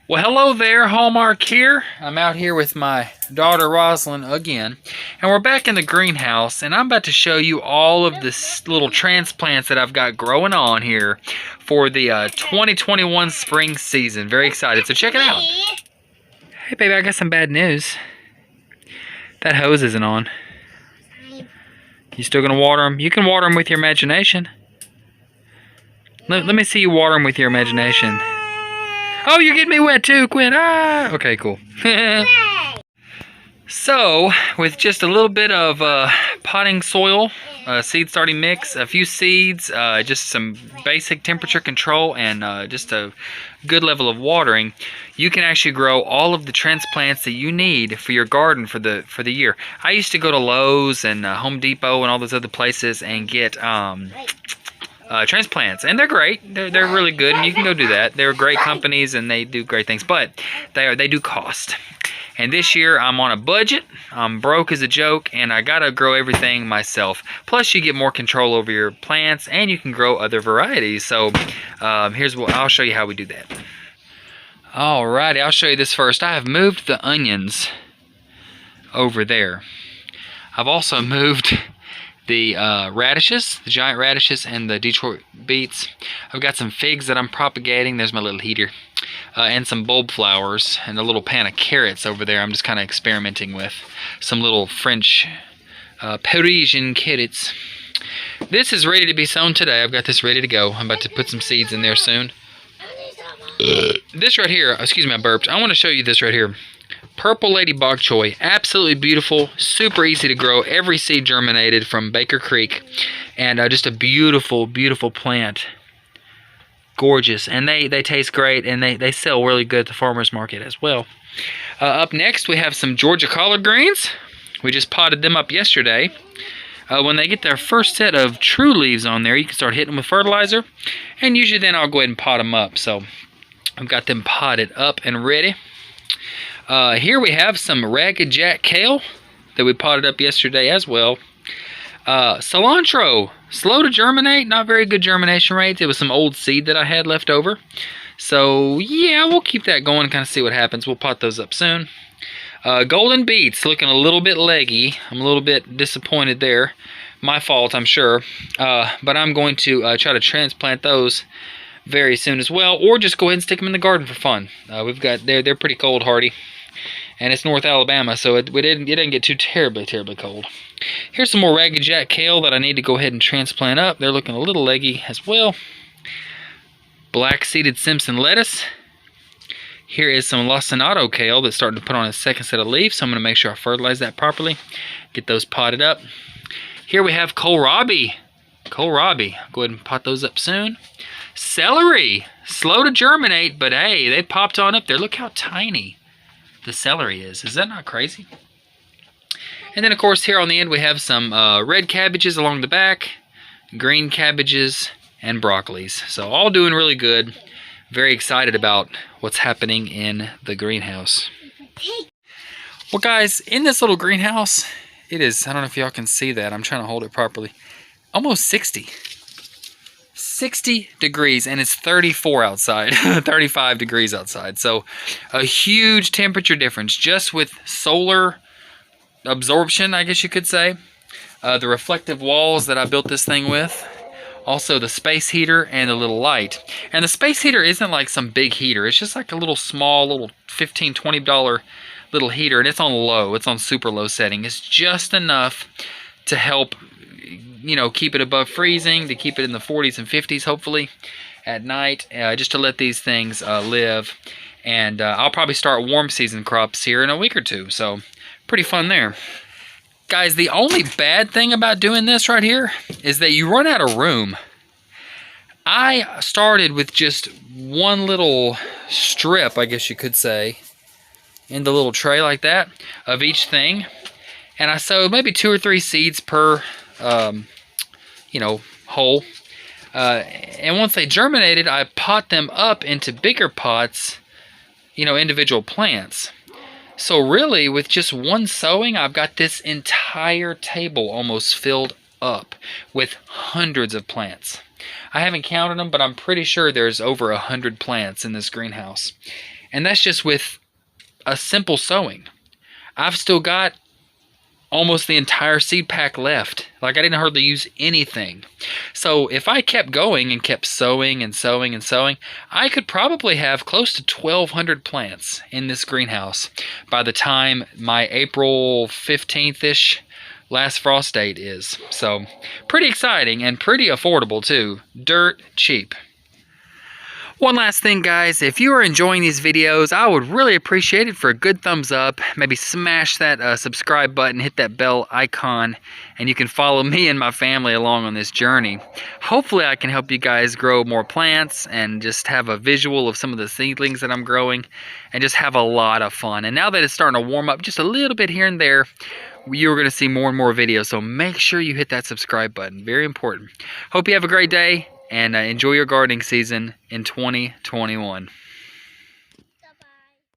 Well, hello there, Hallmark here. I'm out here with my daughter Rosalind again, and we're back in the greenhouse, and I'm about to show you all of this little transplants that I've got growing on here for the 2021 spring season. Very excited, so check it out. Hey, baby, I got some bad news. That hose isn't on. You still gonna water them? You can water them with your imagination. Let me see you water them with your imagination. Oh, you're getting me wet too, Quinn. Ah, okay, cool. So, with just a little bit of potting soil, seed starting mix, a few seeds, just some basic temperature control, and just a good level of watering, you can actually grow all of the transplants that you need for your garden for the year. I used to go to Lowe's and Home Depot and all those other places and get transplants, and they're great. They're really good, and you can go do that. They're great companies, and they do great things, but they do cost. And this year I'm on a budget. I'm broke as a joke, and I gotta grow everything myself. Plus, you get more control over your plants, and you can grow other varieties. So here's what I'll show you how we do that. Alrighty, I'll show you this first. I have moved the onions over there. I've also moved the radishes, the giant radishes, and the Detroit beets. I've got some figs that I'm propagating. There's my little heater. And some bulb flowers, and a little pan of carrots over there. I'm just kind of experimenting with some little French Parisian carrots. This is ready to be sown today. I've got this ready to go. I'm about to put some seeds in there soon. This right here, excuse me, I burped. I want to show you this right here. Purple Lady Bok Choy, absolutely beautiful, super easy to grow. Every seed germinated from Baker Creek, and just a beautiful, beautiful plant. Gorgeous, and they taste great, and they sell really good at the farmer's market as well. Up next, we have some Georgia collard greens. We just potted them up yesterday. When they get their first set of true leaves on there, you can start hitting them with fertilizer, and usually then I'll go ahead and pot them up. So I've got them potted up and ready. Here we have some Ragged Jack kale that we potted up yesterday as well. Cilantro, slow to germinate, not very good germination rates. It was some old seed that I had left over. So yeah, we'll keep that going and kind of see what happens. We'll pot those up soon. Golden beets, looking a little bit leggy. I'm a little bit disappointed there. My fault, I'm sure. But I'm going to try to transplant those very soon as well, or just go ahead and stick them in the garden for fun. They're pretty cold hardy. And it's North Alabama, so it didn't get too terribly cold. Here's some more Ragged Jack kale that I need to go ahead and transplant up. They're looking a little leggy as well. Black-seeded Simpson lettuce. Here is some lacinato kale that's starting to put on a second set of leaves, so I'm going to make sure I fertilize that properly. Get those potted up. Here we have kohlrabi. Kohlrabi. Go ahead and pot those up soon. Celery. Slow to germinate, but hey, they popped on up there. Look how tiny the celery is. Is that not crazy? And then, of course, here on the end we have some red cabbages along the back, green cabbages, and broccolis. So all doing really good. Very excited about what's happening in the greenhouse. Well, guys, in this little greenhouse, it is, I don't know if y'all can see that. I'm trying to hold it properly. Almost 60 degrees, and it's 34 outside, 35 degrees outside. So a huge temperature difference just with solar absorption, I guess you could say. The reflective walls that I built this thing with. Also the space heater and the little light. And the space heater isn't like some big heater. It's just like a little small, little $15, $20 little heater, and it's on low. It's on super low setting. It's just enough to help, you know, keep it above freezing, to keep it in the 40s and 50s hopefully at night, just to let these things live. And I'll probably start warm season crops here in a week or two, so pretty fun there. Guys, the only bad thing about doing this right here is that you run out of room. I started with just one little strip, I guess you could say, in the little tray like that of each thing, and I sowed maybe 2 or 3 seeds per you know, hole. And once they germinated, I pot them up into bigger pots, you know, individual plants. So really, with just one sowing, I've got this entire table almost filled up with hundreds of plants. I haven't counted them, but I'm pretty sure there's over 100 plants in this greenhouse. And that's just with a simple sowing. I've still got almost the entire seed pack left. Like, I didn't hardly use anything. So if I kept going and kept sowing and sowing and sowing, I could probably have close to 1,200 plants in this greenhouse by the time my April 15th-ish last frost date is. So pretty exciting and pretty affordable too. Dirt cheap. One last thing, guys, if you are enjoying these videos, I would really appreciate it for a good thumbs up. Maybe smash that subscribe button, hit that bell icon, and you can follow me and my family along on this journey. Hopefully I can help you guys grow more plants and just have a visual of some of the seedlings that I'm growing and just have a lot of fun. And now that it's starting to warm up just a little bit here and there, you're going to see more and more videos, so make sure you hit that subscribe button. Very important. Hope you have a great day, and enjoy your gardening season in 2021.